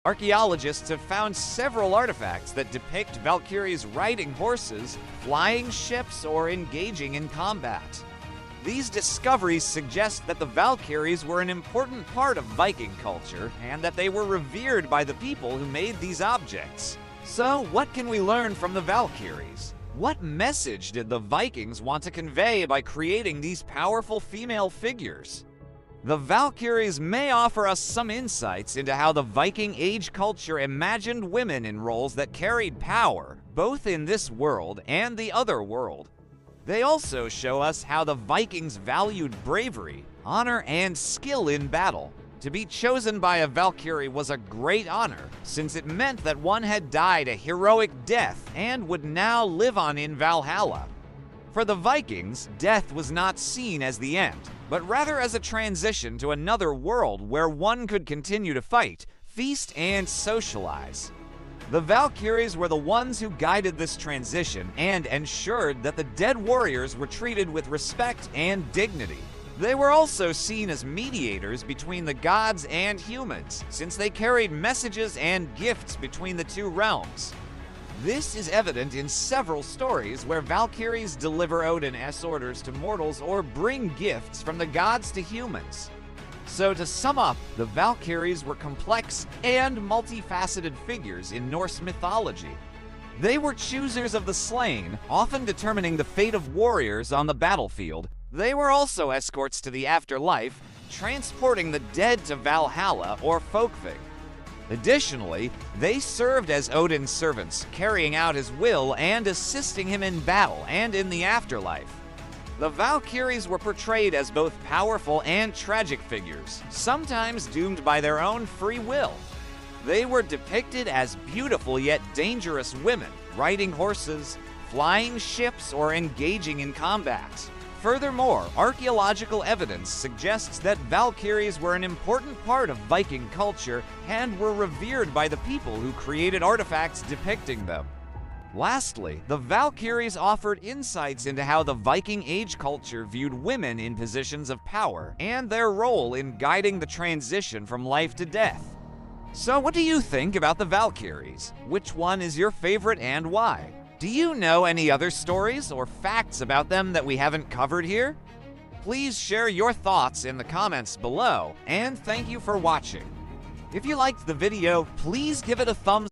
Archaeologists have found several artifacts that depict Valkyries riding horses, flying ships, or engaging in combat. These discoveries suggest that the Valkyries were an important part of Viking culture and that they were revered by the people who made these objects. So, what can we learn from the Valkyries? What message did the Vikings want to convey by creating these powerful female figures? The Valkyries may offer us some insights into how the Viking Age culture imagined women in roles that carried power, both in this world and the other world. They also show us how the Vikings valued bravery, honor, and skill in battle. To be chosen by a Valkyrie was a great honor, since it meant that one had died a heroic death and would now live on in Valhalla. For the Vikings, death was not seen as the end, but rather as a transition to another world where one could continue to fight, feast, and socialize. The Valkyries were the ones who guided this transition and ensured that the dead warriors were treated with respect and dignity. They were also seen as mediators between the gods and humans, since they carried messages and gifts between the two realms. This is evident in several stories where Valkyries deliver Odin's orders to mortals or bring gifts from the gods to humans. So to sum up, the Valkyries were complex and multifaceted figures in Norse mythology. They were choosers of the slain, often determining the fate of warriors on the battlefield. They were also escorts to the afterlife, transporting the dead to Valhalla or Folkvang. Additionally, they served as Odin's servants, carrying out his will and assisting him in battle and in the afterlife. The Valkyries were portrayed as both powerful and tragic figures, sometimes doomed by their own free will. They were depicted as beautiful yet dangerous women, riding horses, flying ships, or engaging in combat. Furthermore, archaeological evidence suggests that Valkyries were an important part of Viking culture and were revered by the people who created artifacts depicting them. Lastly, the Valkyries offered insights into how the Viking Age culture viewed women in positions of power and their role in guiding the transition from life to death. So what do you think about the Valkyries? Which one is your favorite and why? Do you know any other stories or facts about them that we haven't covered here? Please share your thoughts in the comments below, and thank you for watching. If you liked the video, please give it a thumbs